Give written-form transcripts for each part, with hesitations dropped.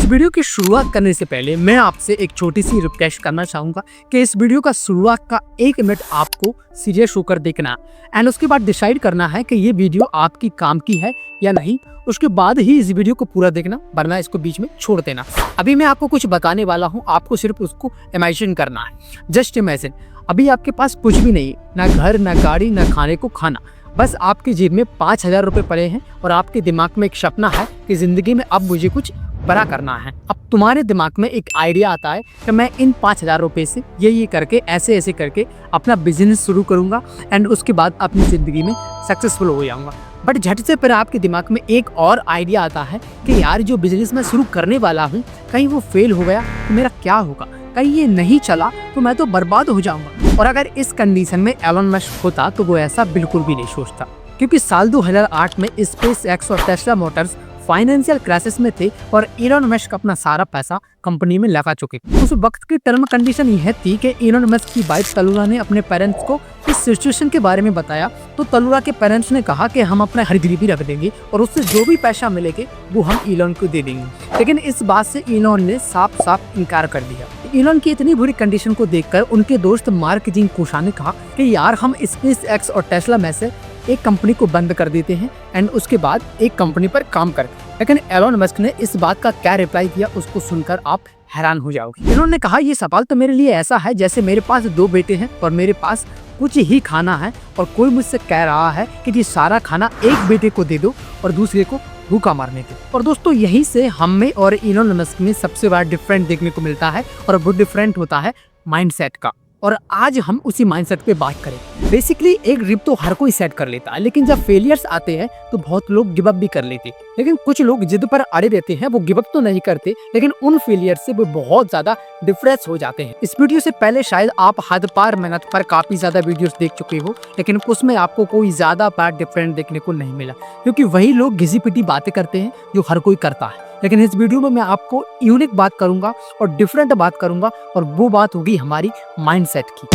Video की शुरुआत करने से पहले मैं आपसे एक छोटी सी रिक्वेस्ट करना चाहूँगा कि इस वीडियो का शुरुआत का 1 मिनट आपको सीरियस होकर देखना एंड उसके बाद डिसाइड करना है कि ये वीडियो आपकी काम की है या नहीं। उसके बाद ही इस वीडियो को पूरा देखना, वरना इसको बीच में छोड़ देना। अभी मैं आपको कुछ बताने वाला हूँ, आपको सिर्फ उसको इमेजिन करना है। जस्ट इमेजिन, अभी आपके पास कुछ भी नहीं, ना घर, ना गाड़ी, ना खाने को खाना, बस आपकी जेब में 5,000 रुपये पड़े हैं और आपके दिमाग में एक सपना है कि जिंदगी में अब मुझे कुछ बड़ा करना है। अब तुम्हारे दिमाग में एक आइडिया आता है कि मैं इन 5,000 रुपये से ये करके ऐसे ऐसे करके अपना बिजनेस शुरू करूंगा एंड उसके बाद अपनी ज़िंदगी में सक्सेसफुल हो जाऊंगा। बट झट से फिर आपके दिमाग में एक और आइडिया आता है कि यार जो बिजनेस मैं शुरू करने वाला हूँ, कहीं वो फेल हो गया तो मेरा क्या होगा, कहीं ये नहीं चला तो मैं तो बर्बाद हो जाऊंगा। और अगर इस कंडीशन में एलन मस्क होता तो वो ऐसा बिल्कुल भी नहीं सोचता, क्योंकि साल 2008 में स्पेस एक्स और टेस्ला मोटर्स फाइनेंशियल क्राइसिस में थे और एलन मस्क अपना सारा पैसा कंपनी में लगा चुके। उस वक्त की टर्म कंडीशन यह थी कि एलन मस्क की वाइफ तलुरा ने अपने पेरेंट्स को इस सिचुएशन के बारे में बताया, तो तलुरा के पेरेंट्स ने कहा कि हम अपना हर गिरवी रख देंगे और उससे जो भी पैसा मिलेगा वो हम एलन को दे देंगे। लेकिन इस बात से एलन ने साफ साफ इनकार कर दिया। एलन की इतनी बुरी कंडीशन को देखकर उनके दोस्त मार्क जीन कोशा ने कहा कि यार हम स्पेस एक्स और टेस्ला में से एक कंपनी को बंद कर देते हैं एंड उसके बाद एक कंपनी पर काम करते हैं। लेकिन एलन मस्क ने इस बात का क्या रिप्लाई दिया, उसको सुनकर आप हैरान हो जाओगे। इन्होंने कहा, ये सवाल तो मेरे लिए ऐसा है जैसे मेरे पास 2 बेटे हैं और मेरे पास कुछ ही खाना है और कोई मुझसे कह रहा है कि ये सारा खाना एक बेटे को दे दो और दूसरे को भूखा मारने के। और दोस्तों, यहीं से हम में और एलन मस्क में सबसे बड़ा डिफरेंट देखने को मिलता है और वो डिफरेंट होता है माइंडसेट का। और आज हम उसी माइंडसेट पे बात करें। बेसिकली एक ड्रीम तो हर कोई सेट कर लेता है, लेकिन जब फेलियर्स आते हैं तो बहुत लोग गिव अप भी कर लेते हैं। लेकिन कुछ लोग जिद पर अड़े रहते हैं, वो गिव अप तो नहीं करते, लेकिन उन फेलियर से वो बहुत ज्यादा डिप्रेस हो जाते हैं। इस वीडियो से पहले शायद आप हद पार मेहनत पर काफी ज्यादा वीडियोस देख चुके हो, लेकिन उसमें आपको कोई ज्यादा पार्ट डिफरेंट देखने को नहीं मिला, क्योंकि वही लोग घिसी पिटी बातें करते हैं जो हर कोई करता है। लेकिन इस वीडियो में मैं आपको यूनिक बात करूंगा और डिफरेंट बात करूंगा, और वो बात होगी हमारी माइंडसेट की।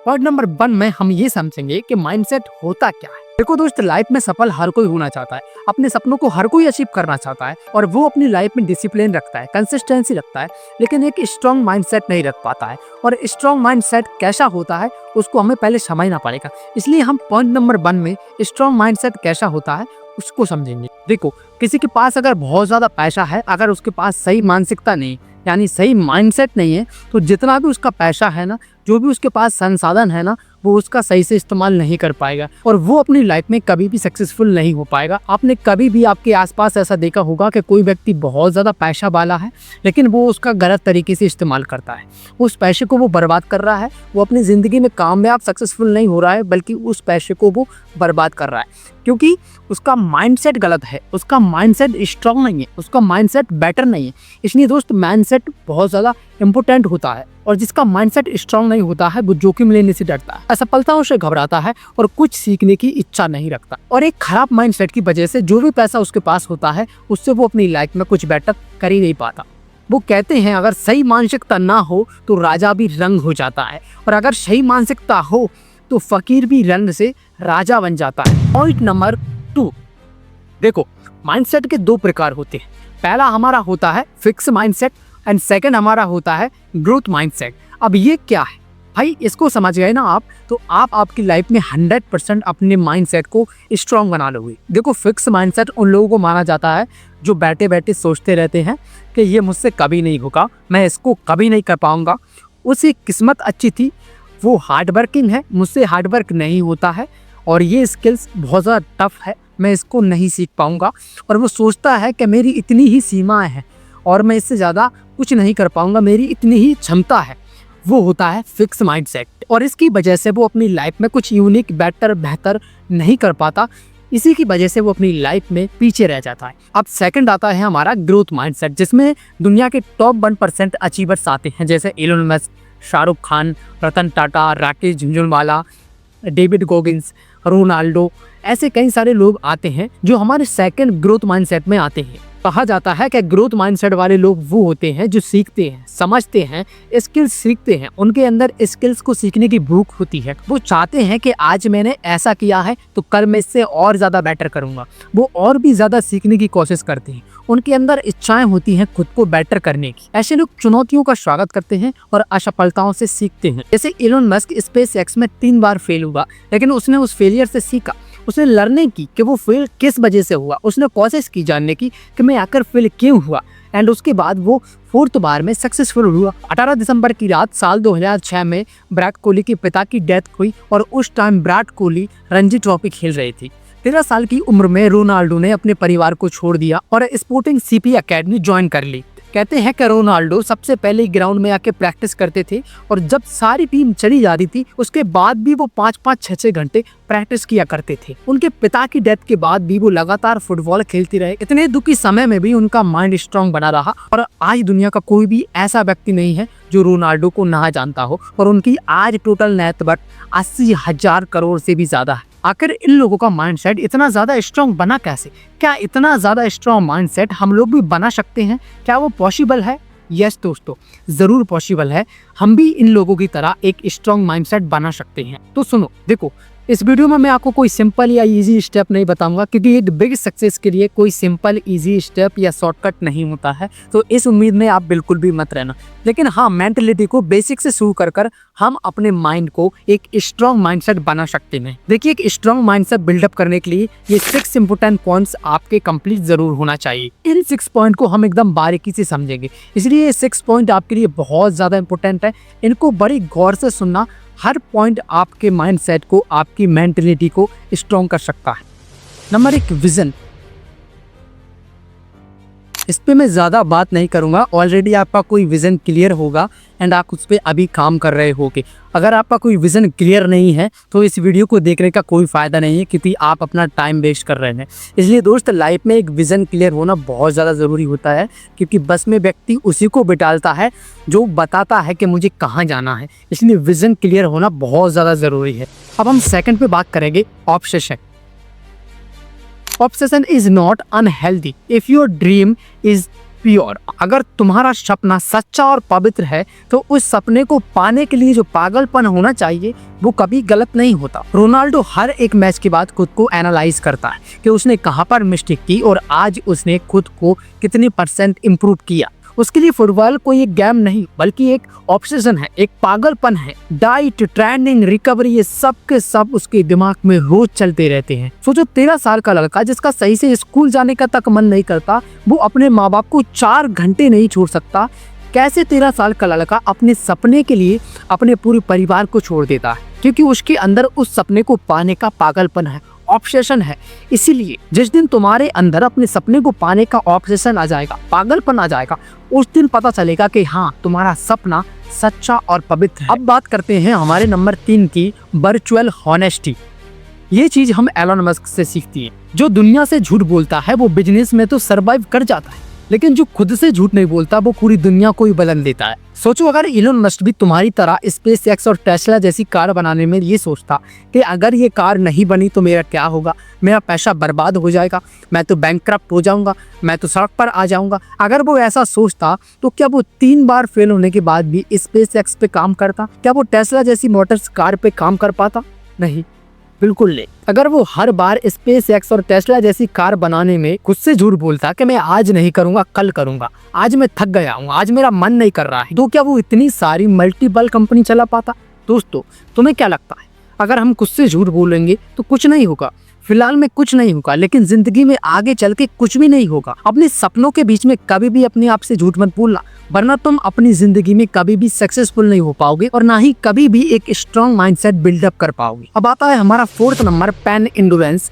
पॉइंट नंबर 1 में हम ये समझेंगे कि माइंडसेट होता क्या है। देखो दोस्त, लाइफ में सफल हर कोई होना चाहता है, अपने सपनों को हर कोई अचीव करना चाहता है और वो अपनी लाइफ में डिसिप्लिन रखता है, कंसिस्टेंसी रखता है, लेकिन एक स्ट्रॉन्ग माइंडसेट नहीं रख पाता है। और स्ट्रॉन्ग माइंडसेट कैसा होता है उसको हमें पहले समझना पड़ेगा। इसलिए हम पॉइंट नंबर 1 में स्ट्रॉन्ग माइंडसेट कैसा होता है उसको समझेंगे। देखो, किसी के पास अगर बहुत ज्यादा पैसा है, अगर उसके पास सही मानसिकता नहीं, यानी सही माइंडसेट नहीं है, तो जितना भी उसका पैसा है ना, जो भी उसके पास संसाधन है ना, वो उसका सही से इस्तेमाल नहीं कर पाएगा और वो अपनी लाइफ में कभी भी सक्सेसफुल नहीं हो पाएगा। आपने कभी भी आपके आसपास ऐसा देखा होगा कि कोई व्यक्ति बहुत ज़्यादा पैसा वाला है, लेकिन वो उसका गलत तरीके से इस्तेमाल करता है, उस पैसे को वो बर्बाद कर रहा है, वो अपनी ज़िंदगी में कामयाब सक्सेसफुल नहीं हो रहा है, बल्कि उस पैसे को वो बर्बाद कर रहा है, क्योंकि उसका माइंडसेट गलत है, उसका माइंडसेट स्ट्रांग नहीं है, उसका माइंडसेट बेटर नहीं है। इसलिए दोस्त, माइंडसेट बहुत ज़्यादा इंपॉर्टेंट होता है, और जिसका माइंडसेट स्ट्रांग नहीं होता है वो जोखिम लेने से डरता है, असफलताओं से घबराता है और कुछ सीखने की इच्छा नहीं रखता। और एक खराब माइंडसेट की वजह से जो भी पैसा उसके पास होता है उससे वो अपनी लाइफ में कुछ बेटर कर ही नहीं पाता। वो कहते हैं, अगर सही मानसिकता ना हो तो राजा भी रंग हो जाता है, और अगर सही मानसिकता हो तो फकीर भी रंग से राजा बन जाता है। पॉइंट नंबर 2, देखो, माइंडसेट के 2 प्रकार होते हैं। पहला हमारा होता है फिक्स माइंडसेट एंड सेकंड हमारा होता है ग्रोथ माइंडसेट। अब ये क्या है भाई, इसको समझ गए ना आप, तो आप आपकी लाइफ में 100% अपने माइंडसेट को स्ट्रांग बना लोगे। देखो, फिक्स माइंडसेट उन लोगों को माना जाता है जो बैठे बैठे सोचते रहते हैं कि ये मुझसे कभी नहीं होगा, मैं इसको कभी नहीं कर पाऊंगा, उसकी किस्मत अच्छी थी, वो हार्ड वर्किंग है, मुझसे हार्ड वर्क नहीं होता है, और ये स्किल्स बहुत ज़्यादा टफ है, मैं इसको नहीं सीख पाऊंगा, और वो सोचता है कि मेरी इतनी ही सीमाएं हैं और मैं इससे ज़्यादा कुछ नहीं कर पाऊंगा, मेरी इतनी ही क्षमता है। वो होता है फिक्स माइंडसेट, और इसकी वजह से वो अपनी लाइफ में कुछ यूनिक, बेहतर नहीं कर पाता। इसी की वजह से वो अपनी लाइफ में पीछे रह जाता है। अब सेकंड आता है हमारा ग्रोथ माइंडसेट, जिसमें दुनिया के टॉप 1% अचीवर्स आते हैं, जैसे Elon Musk, Shahrukh Khan, Ratan Tata, Rakesh Jhunjhunwala, David Goggins, Ronaldo, ऐसे कई सारे लोग आते हैं जो हमारे सेकंड ग्रोथ माइंडसेट में आते हैं। कहा जाता है कि ग्रोथ माइंडसेट वाले लोग वो होते हैं जो सीखते हैं, समझते हैं, स्किल्स सीखते हैं। उनके अंदर स्किल्स को सीखने की भूख होती है। वो चाहते हैं कि आज मैंने ऐसा किया है तो कल मैं इससे और ज़्यादा बेटर करूँगा। वो और भी ज़्यादा सीखने की कोशिश करते हैं। उनके अंदर इच्छाएं होती हैं खुद को बेटर करने की। ऐसे लोग चुनौतियों का स्वागत करते हैं और असफलताओं से सीखते हैं। जैसे इलोन मस्क स्पेस एक्स में 3 बार फेल हुआ, लेकिन उसने उस फेलियर से सीखा। उसने लर्निंग की कि वो फेल किस वजह से हुआ। उसने कोशिश की जानने की कि मैं आकर फेल क्यों हुआ, एंड उसके बाद वो 4th बार में सक्सेसफुल हुआ। 18 दिसंबर की रात साल 2006 में विराट कोहली के पिता की डेथ हुई और उस टाइम विराट कोहली रणजी ट्रॉफी खेल रही थी। 13 साल की उम्र में रोनाल्डो ने अपने परिवार को छोड़ दिया और स्पोर्टिंग सीपी एकेडमी ज्वाइन कर ली। कहते हैं कि रोनाल्डो सबसे पहले ग्राउंड में आके प्रैक्टिस करते थे और जब सारी टीम चली जाती थी उसके बाद भी वो 5-5, 6-6 घंटे प्रैक्टिस किया करते थे। उनके पिता की डेथ के बाद भी वो लगातार फुटबॉल खेलते रहे। इतने दुखी समय में भी उनका माइंड स्ट्रांग बना रहा और आज दुनिया का कोई भी ऐसा व्यक्ति नहीं है जो रोनाल्डो को ना जानता हो और उनकी आज टोटल नेटवर्थ 80,000 करोड़ से भी ज्यादा है। आखिर इन लोगों का माइंडसेट इतना ज़्यादा स्ट्रॉन्ग बना कैसे? क्या इतना ज़्यादा स्ट्रॉन्ग माइंडसेट हम लोग भी बना सकते हैं? क्या वो पॉसिबल है? यस दोस्तों, ज़रूर पॉसिबल है। हम भी इन लोगों की तरह एक स्ट्रॉन्ग माइंडसेट बना सकते हैं। तो सुनो, देखो, इस वीडियो में मैं आपको कोई सिंपल या इजी स्टेप नहीं बताऊंगा, क्योंकि एक बिग सक्सेस के लिए कोई सिंपल इजी स्टेप या शॉर्टकट नहीं होता है। तो इस उम्मीद में आप बिल्कुल भी मत रहना। लेकिन हाँ, मेंटलिटी को बेसिक से शुरू कर हम अपने माइंड को एक स्ट्रॉन्ग माइंडसेट बना सकते हैं। देखिए, एक स्ट्रॉन्ग माइंडसेट बिल्डअप करने के लिए ये 6 इंपोर्टेंट पॉइंट्स आपके कंप्लीट जरूर होना चाहिए। इन 6 पॉइंट को हम एकदम बारीकी से समझेंगे, इसलिए ये 6 पॉइंट आपके लिए बहुत ज्यादा इंपॉर्टेंट है। इनको बड़ी गौर से सुनना। हर पॉइंट आपके माइंडसेट को, आपकी मेंटलिटी को स्ट्रॉन्ग कर सकता है। Number 1, vision. इस पे मैं ज़्यादा बात नहीं करूँगा। ऑलरेडी आपका कोई विज़न क्लियर होगा एंड आप उस पर अभी काम कर रहे होगे। अगर आपका कोई विज़न क्लियर नहीं है तो इस वीडियो को देखने का कोई फ़ायदा नहीं है, क्योंकि आप अपना टाइम वेस्ट कर रहे हैं। इसलिए दोस्त, लाइफ में एक विज़न क्लियर होना बहुत ज़्यादा ज़रूरी होता है, क्योंकि बस में व्यक्ति उसी को बिठाता है जो बताता है कि मुझे कहाँ जाना है। इसलिए विज़न क्लियर होना बहुत ज़्यादा ज़रूरी है। अब हम सेकंड पे बात करेंगे, obsession. Obsession is not unhealthy if your dream is pure। अगर तुम्हारा सपना सच्चा और पवित्र है तो उस सपने को पाने के लिए जो पागलपन होना चाहिए वो कभी गलत नहीं होता। रोनाल्डो हर एक मैच के बाद खुद को एनालाइज करता है कि उसने कहां पर मिस्टेक की और आज उसने खुद को कितनी % इम्प्रूव किया। उसके लिए फुटबॉल कोई एक गेम नहीं बल्कि एक ऑब्सेशन है, एक पागलपन है। डाइट, ट्रेनिंग, रिकवरी, ये सब के सब उसके दिमाग में रोज चलते रहते हैं। सोचो, 13 साल का लड़का जिसका सही से स्कूल जाने का तक मन नहीं करता, वो अपने माँ बाप को 4 घंटे नहीं छोड़ सकता। कैसे 13 साल का लड़का अपने सपने के लिए अपने पूरे परिवार को छोड़ देता है? क्योंकि उसके अंदर उस सपने को पाने का पागलपन है, ऑब्सेशन है। इसीलिए जिस दिन तुम्हारे अंदर अपने सपने को पाने का ऑब्सेशन आ जाएगा, पागलपन आ जाएगा, उस दिन पता चलेगा कि हाँ, तुम्हारा सपना सच्चा और पवित्र है। अब बात करते हैं हमारे नंबर 3 की, वर्चुअल हॉनेस्टी। ये चीज हम एलन मस्क से सीखती है। जो दुनिया से झूठ बोलता है वो बिजनेस में तो सर्वाइव कर जाता है, लेकिन जो खुद से झूठ नहीं बोलता वो पूरी दुनिया को ही बदल देता है। सोचो, अगर इलोन मस्क भी तुम्हारी तरह स्पेस एक्स और टेस्ला जैसी कार बनाने में ये सोचता कि अगर ये कार नहीं बनी तो मेरा क्या होगा, मेरा पैसा बर्बाद हो जाएगा, मैं तो बैंकक्रप्ट हो जाऊंगा, मैं तो सड़क पर आ जाऊंगा। अगर वो ऐसा सोचता तो क्या वो 3 बार फेल होने के बाद भी स्पेस एक्स पे काम करता? क्या वो टेस्ला जैसी मोटर्स कार पे काम कर पाता? नहीं, बिल्कुल नहीं। अगर वो हर बार स्पेस एक्स और टेस्ला जैसी कार बनाने में खुद से झूठ बोलता कि मैं आज नहीं करूंगा, कल करूंगा, आज मैं थक गया हूँ, आज मेरा मन नहीं कर रहा है, तो क्या वो इतनी सारी मल्टीपल कंपनी चला पाता? दोस्तों, तुम्हें क्या लगता है, अगर हम खुद से झूठ बोलेंगे तो कुछ नहीं होगा? फिलहाल में कुछ नहीं होगा, लेकिन जिंदगी में आगे चल के कुछ भी नहीं होगा। अपने सपनों के बीच में कभी भी अपने आप से झूठ मत बोलना, वरना तुम अपनी जिंदगी में कभी भी सक्सेसफुल नहीं हो पाओगे और ना ही कभी भी एक स्ट्रॉन्ग माइंडसेट बिल्डअप कर पाओगे। अब आता है हमारा 4th number, pain endurance.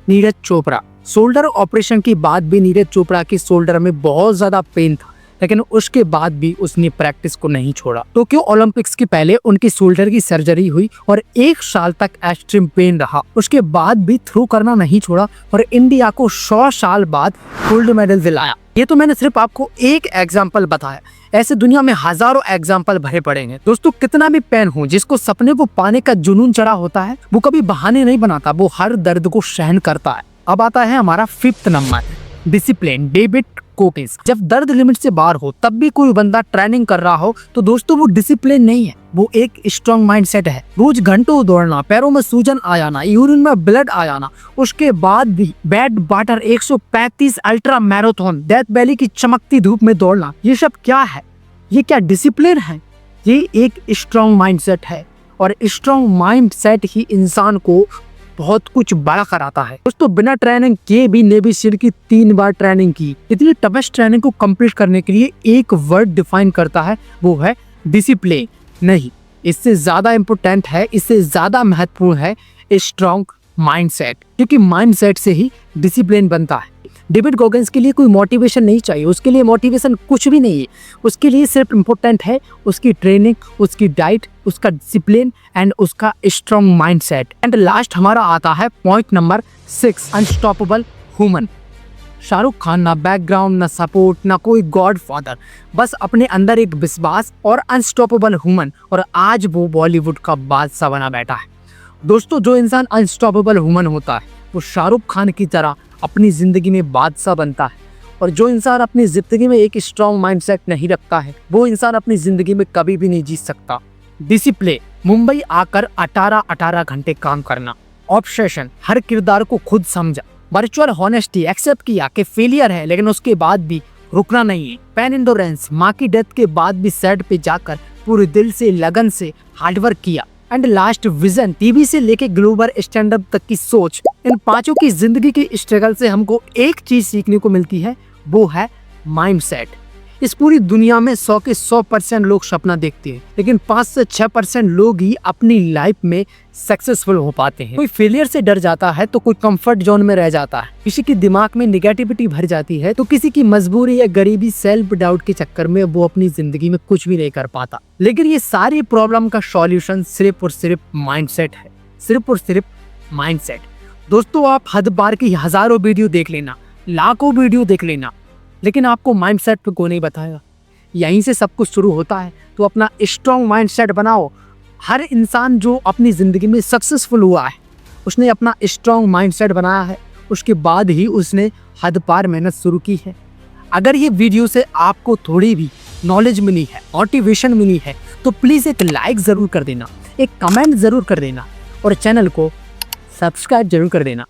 Neeraj Chopra. Shoulder operation के बाद भी नीरज चोपड़ा के शोल्डर में बहुत ज्यादा पेन था, लेकिन उसके बाद भी उसने प्रैक्टिस को नहीं छोड़ा। टोक्यो ओलंपिक्स के पहले उनकी शोल्डर की सर्जरी हुई और 1 साल तक एक्सट्रीम पेन रहा। उसके बाद भी थ्रो करना नहीं छोड़ा और इंडिया को 100 साल बाद गोल्ड मेडल दिलाया। ये तो मैंने सिर्फ आपको एक एग्जाम्पल बताया, ऐसे दुनिया में हजारों एग्जाम्पल भरे पड़े हैं। दोस्तों, कितना भी पेन हो, जिसको सपने को पाने का जुनून चढ़ा होता है वो कभी बहाने नहीं बनाता, वो हर दर्द को सहन करता है। अब आता है हमारा 5th number, discipline. David Goggins. जब दर्द लिमिट से बाहर हो तब भी कोई बंदा ट्रेनिंग कर रहा हो तो दोस्तों वो डिसिप्लिन नहीं है, वो एक स्ट्रॉन्ग माइंडसेट है। रोज घंटों दौड़ना, पैरों में सूजन आ जाना, यूरिन में ब्लड आ जाना, उसके बाद भी bad water 135 ultra marathon death valley की चमकती धूप में दौड़ना, ये सब क्या है? ये क्या डिसिप्लिन है? ये एक स्ट्रॉन्ग माइंडसेट है और स्ट्रॉन्ग माइंडसेट ही इंसान को बहुत कुछ बड़ा कराता है। दोस्तों बिना ट्रेनिंग के भी नेवी सील की 3 बार ट्रेनिंग की। इतनी टफेस्ट ट्रेनिंग को कंप्लीट करने के लिए एक वर्ड डिफाइन करता है, वो है डिसिप्लिन। नहीं, इससे ज्यादा इंपॉर्टेंट है, इससे ज्यादा महत्वपूर्ण है स्ट्रॉन्ग माइंडसेट, क्योंकि माइंडसेट से ही डिसिप्लिन बनता है। डेविड गोगिंस के लिए कोई मोटिवेशन नहीं चाहिए, उसके लिए मोटिवेशन कुछ भी नहीं है। उसके लिए सिर्फ इम्पोर्टेंट है उसकी ट्रेनिंग, उसकी डाइट, उसका डिसिप्लिन एंड उसका स्ट्रॉन्ग माइंडसेट। एंड लास्ट हमारा आता है point number 6, unstoppable human. Shahrukh Khan ना बैकग्राउंड, ना सपोर्ट, ना कोई गॉड फादर, बस अपने अंदर एक विश्वास और अनस्टॉपेबल ह्यूमन, और आज वो बॉलीवुड का बादशाह बना बैठा है। दोस्तों जो इंसान अनस्टॉपेबल ह्यूमन होता है वो शाहरुख खान की तरह अपनी जिंदगी में बादशाह बनता है, और जो इंसान अपनी जिंदगी में एक स्ट्रॉन्ग माइंडसेट नहीं रखता है वो इंसान अपनी जिंदगी में कभी भी नहीं जीत सकता। डिसिप्लिन, मुंबई आकर 18 घंटे काम करना। ऑब्सेशन, हर किरदार को खुद समझा। वर्चुअल हॉनेस्टी, एक्सेप्ट किया कि फेलियर है लेकिन उसके बाद भी रुकना नहीं है। पेन एंडोरेंस, माँ की डेथ के बाद भी सेट पे जाकर पूरे दिल से, लगन से हार्डवर्क किया। एंड लास्ट विजन, टीवी से लेके ग्लोबल स्टैंड अप तक की सोच। इन पांचों की जिंदगी की स्ट्रगल से हमको एक चीज सीखने को मिलती है, वो है माइंडसेट। इस पूरी दुनिया में 100 के 100% लोग सपना देखते हैं, लेकिन 5 से 6% लोग ही अपनी लाइफ में सक्सेसफुल हो पाते हैं। कोई फेलियर से डर जाता है तो कोई कंफर्ट जोन में रह जाता है, किसी के दिमाग में निगेटिविटी भर जाती है तो किसी की मजबूरी या गरीबी, सेल्फ डाउट के चक्कर में वो अपनी जिंदगी में कुछ भी नहीं कर पाता। लेकिन ये सारी प्रॉब्लम का सॉल्यूशन सिर्फ और सिर्फ माइंडसेट है, सिर्फ और सिर्फ माइंडसेट। दोस्तों आप हद बार की हजारों वीडियो देख लेना, लाखों वीडियो देख लेना, लेकिन आपको माइंडसेट पे कोई नहीं बताएगा। यहीं से सब कुछ शुरू होता है, तो अपना स्ट्रॉन्ग माइंडसेट बनाओ। हर इंसान जो अपनी ज़िंदगी में सक्सेसफुल हुआ है उसने अपना स्ट्रॉन्ग माइंडसेट बनाया है, उसके बाद ही उसने हद पार मेहनत शुरू की है। अगर ये वीडियो से आपको थोड़ी भी नॉलेज मिली है, मोटिवेशन मिली है, तो प्लीज़ एक लाइक ज़रूर कर देना, एक कमेंट ज़रूर कर देना और चैनल को सब्सक्राइब जरूर कर देना।